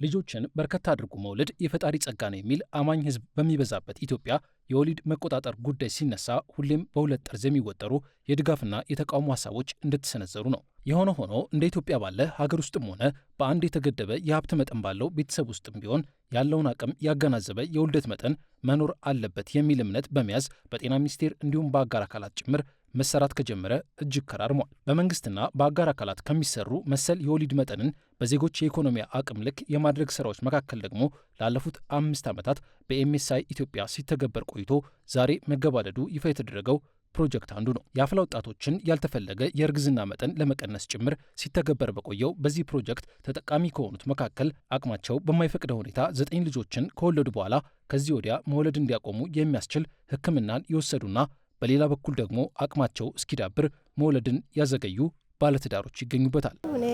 ልጆችን በርከት አድርጎ መውለድ የፈጣሪ ጸጋ ነው የሚል አማኝ ሕዝብ በሚበዛበት ኢትዮጵያ የወሊድ መቆጣጠር ጉዳይ ሲነሳ ሁሌም በሁለት ጠርዝ የሚወጠሩ የድጋፍና የተቃውሞ ሐሳቦች እንደተሰነዘሩ ነው። የሆነ ሆኖ እንደ ኢትዮጵያ ባለ ሀገር ውስጥም ሆነ በአንድ የተገደበ የሀብት መጠን ባለው ቤተሰብ ውስጥም ቢሆን ያለውን አቅም ያገናዘበ የውልደት መጠን መኖር አለበት የሚል እምነት በመያዝ በጤና ሚኒስቴር እንዲሁም በአጋር አካላት ጭምር መሰራት ከጀመረ እጅግ ከራርሟል። በመንግስትና በአጋር አካላት ከሚሰሩ መሰል የወሊድ መጠንን በዜጎች የኢኮኖሚ አቅም ልክ የማድረግ ስራዎች መካከል ደግሞ ላለፉት 5 ዓመታት በኤምኤስአይ ኢትዮጵያ ሲተገበር ቆይቶ ዛሬ መገባደዱ ይፋ የተደረገው ፕሮጀክት አንዱ ነው። የአፍላ ወጣቶችን ያልተፈለገ የእርግዝና መጠን ለመቀነስ ጭምር ሲተገበር በቆየው በዚህ ፕሮጀክት ተጠቃሚ ከሆኑት መካከል አቅማቸው በማይፈቅደው ሁኔታ 9 ልጆችን ከወለዱ በኋላ ከዚህ ወዲያ መውለድ እንዲያቆሙ የሚያስችል ሕክምናን የወሰዱና በሌላ በኩል ደግሞ አቅማቸው እስኪዳብር መውለድን ያዘገዩ ባለትዳሮች ይገኙበታል። እኔ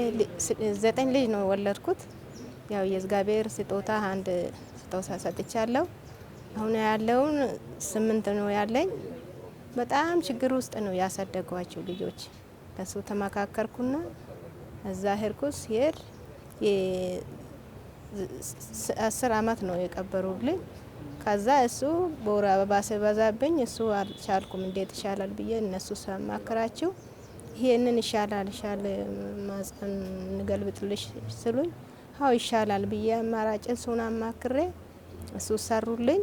9 ልጅ ነው ወለድኩት። ያው የእግዚአብሔር ስጦታ አንድ ስጦታ ሰጥቻለሁ። አሁን ያለውን 8 ነው ያለኝ። በጣም ችግር ውስጥ ነው ያሳደጓቸው ልጆች። ለሱ ተመካከርኩና እዛ ሄድኩስ ሲሄድ 10 ዓመት ነው የቀበሩልኝ። ከዛ እሱ ቦራ ባሰበዛብኝ እሱ አልቻልኩም እንዴት ይሻላል ብዬ እነሱ ሰማከራቸው። ይሄንን ይሻላል ማጽን እንገልብጥልሽ ስሉኝ አው ይሻላል ብዬ አማራጭን ሱና ማክሬ እሱ ሰሩልኝ።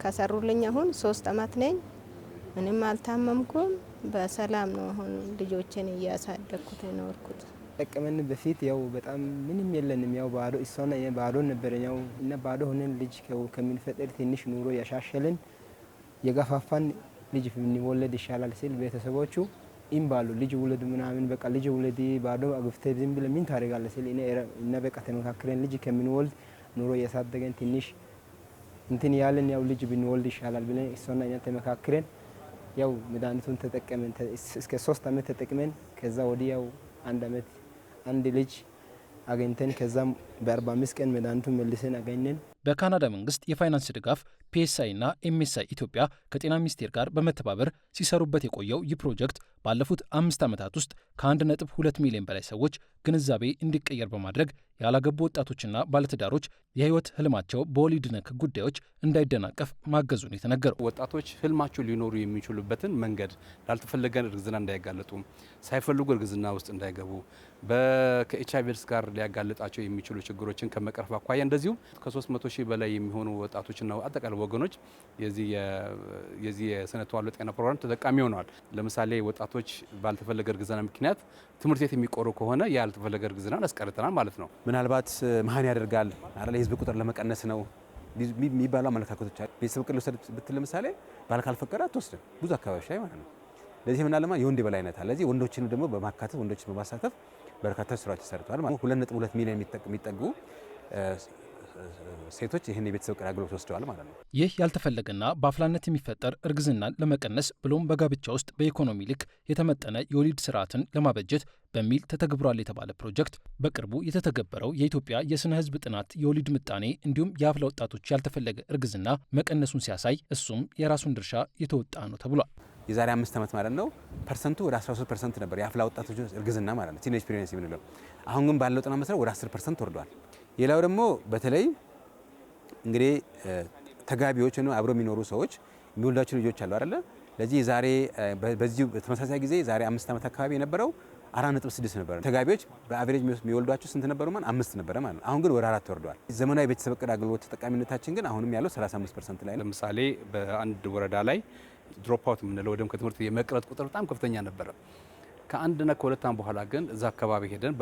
ከሰሩልኝ አሁን 3 ዓመት ነኝ። ምንም አልታመምኩም። በሰላም ነው አሁን ልጆችን እያሳደግኩት የኖርኩት። ተቀመን በፊት ያው በጣም ምንም የለንም ያው ባዶ እሷና ባዶ ነበር ያው እና ባዶ ሆነን ልጅ ከሚንፈጠር ትንሽ ኑሮ ያሻሸልን የገፋፋን ልጅ ብንወለድ ይሻላል ሲል ቤተሰቦቹ ኢምባሉ ልጅ ውለድ ምናምን በቃ ልጅ ውለድ ባዶ አግፍተ ዝም ብለ ምን ታደርጋለህ ሲል እና በቃ ተመካክረን ልጅ ከምንወልድ ኑሮ ያሳደገን ትንሽ እንትን ያለን ያው ልጅ ብንወልድ ይሻላል ብለን እሷና እኛ ተመካክረን ያው መድኃኒቱን ተጠቀመን እስከ 3 ዓመት ተጠቅመን ከዛ ወዲያው 1 ዓመት አንድ ልጅ አገኝተን ከዛም በ45 ቀን መድኃኒቱን መልሰን አገኘን። በካናዳ መንግስት የፋይናንስ ድጋፍ ፒኤስአይ እና ኤምኤስአይ ኢትዮጵያ ከጤና ሚኒስቴር ጋር በመተባበር ሲሰሩበት የቆየው ይህ ፕሮጀክት ባለፉት 5 ዓመታት ውስጥ ከ1.2 ሚሊዮን በላይ ሰዎች ግንዛቤ እንዲቀየር በማድረግ ያላገቡ ወጣቶችና ባለትዳሮች የህይወት ህልማቸው በወሊድ ነክ ጉዳዮች እንዳይደናቀፍ ማገዙን የተነገረው ወጣቶች ህልማቸው ሊኖሩ የሚችሉበትን መንገድ ላልተፈለገ እርግዝና እንዳይጋለጡ፣ ሳይፈልጉ እርግዝና ውስጥ እንዳይገቡ፣ ከኤችአይቪ ጋር ሊያጋልጣቸው የሚችሉ ችግሮችን ከመቅረፍ አኳያ እንደዚሁ ከ300 ሺህ በላይ የሚሆኑ ወጣቶችና አጠቃላይ ወገኖች የዚህ የስነ ተዋልዶ ጤና ፕሮግራም ተጠቃሚ ሆነዋል። ለምሳሌ ወጣቶች ባልተፈለገ እርግዝና ምክንያት ትምህርት ቤት የሚቆሩ ከሆነ ያልተፈለገ እርግዝናን አስቀርተናል ማለት ነው። ምናልባት መሀን ያደርጋል አይደል? የህዝብ ቁጥር ለመቀነስ ነው የሚባሉ አመለካከቶች አሉ። ቤተሰብ ቅል ወሰድ ብትል ለምሳሌ ባል ካልፈቀደ አትወስድም ብዙ አካባቢዎች ላይ ማለት ነው። ለዚህ ምናለማ የወንድ በላይነት አለ። ለዚህ ወንዶችን ደግሞ በማካተት ወንዶችን በማሳተፍ በርካታ ስራዎች ተሰርተዋል ማለት 2.2 ሚሊዮን የሚጠጉ ሴቶች ይህን የቤተሰብ ቅል አገልግሎት ወስደዋል ማለት ነው። ይህ ያልተፈለገና በአፍላነት የሚፈጠር እርግዝናን ለመቀነስ ብሎም በጋብቻ ውስጥ በኢኮኖሚ ልክ የተመጠነ የወሊድ ስርዓትን ለማበጀት በሚል ተተግብሯል የተባለ ፕሮጀክት በቅርቡ የተተገበረው የኢትዮጵያ የስነ ህዝብ ጥናት የወሊድ ምጣኔ እንዲሁም የአፍላ ወጣቶች ያልተፈለገ እርግዝና መቀነሱን ሲያሳይ እሱም የራሱን ድርሻ የተወጣ ነው ተብሏል። የዛሬ 5 ዓመት ማለት ነው ፐርሰንቱ ወደ 13% ነበር የአፍላ ወጣቶች እርግዝና ማለት ነው ቲኔጅ ፕሬግናንሲ የምንለው። አሁን ግን ባለው ጥናት መሰረት ወደ 10% ወርዷል። ሌላው ደግሞ በተለይ እንግዲህ ተጋቢዎች ነው አብረው የሚኖሩ ሰዎች የሚወልዳቸው ልጆች አሉ አይደለ? ለዚህ ዛሬ በዚህ ተመሳሳይ ጊዜ ዛሬ 5 ዓመት አካባቢ የነበረው 4.6 ነበር። ተጋቢዎች በአቨሬጅ የሚወልዷቸው ስንት ነበሩ ማለት 5 ነበረ ማለት ነው። አሁን ግን ወደ 4 ወርዷል። ዘመናዊ ቤተሰብ እቅድ አገልግሎት ተጠቃሚነታችን ግን አሁንም ያለው 35% ላይ ነው። ለምሳሌ በአንድ ወረዳ ላይ ድሮፕ አውት የምንለው ወይም ከትምህርት የመቅረት ቁጥር በጣም ከፍተኛ ነበረ። ከአንድና ከሁለት ዓመት በኋላ ግን እዛ አካባቢ ሄደን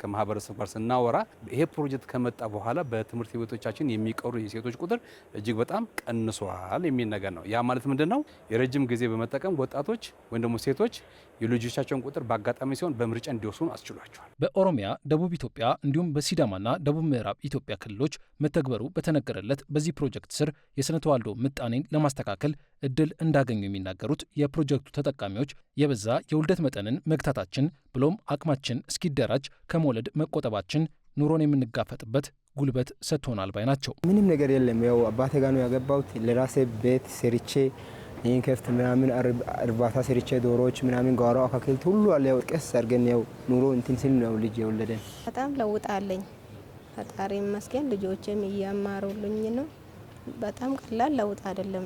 ከማህበረሰብ ጋር ስናወራ ይሄ ፕሮጀክት ከመጣ በኋላ በትምህርት ቤቶቻችን የሚቀሩ የሴቶች ቁጥር እጅግ በጣም ቀንሷል የሚል ነገር ነው። ያ ማለት ምንድነው? የረጅም ጊዜ በመጠቀም ወጣቶች ወይም ደግሞ ሴቶች የልጆቻቸውን ቁጥር በአጋጣሚ ሲሆን በምርጫ እንዲወስኑ አስችሏቸዋል። በኦሮሚያ፣ ደቡብ ኢትዮጵያ እንዲሁም በሲዳማና ደቡብ ምዕራብ ኢትዮጵያ ክልሎች መተግበሩ በተነገረለት በዚህ ፕሮጀክት ስር የስነ ተዋልዶ ምጣኔን ለማስተካከል እድል እንዳገኙ የሚናገሩት የፕሮጀክቱ ተጠቃሚዎች የበዛ የውልደት መጠንን መግታታችን ብሎም አቅማችን እስኪደራጅ ከመውለድ መቆጠባችን ኑሮን የምንጋፈጥበት ጉልበት ሰጥቶናል ባይ ናቸው። ምንም ነገር የለም። ያው አባቴ ጋር ነው ያገባሁት። ለራሴ ቤት ሰርቼ ይህን ከፍት ምናምን እርባታ ሰርቼ ዶሮዎች ምናምን ጓሮ አካክልት ሁሉ አለ። ያው ቀስ አድርገን ያው ኑሮ እንትን ሲል ነው ልጅ የወለደን። በጣም ለውጣለኝ ፈጣሪ ይመስገን ልጆቼም እያማሩልኝ ነው። በጣም ቀላል ለውጥ አይደለም።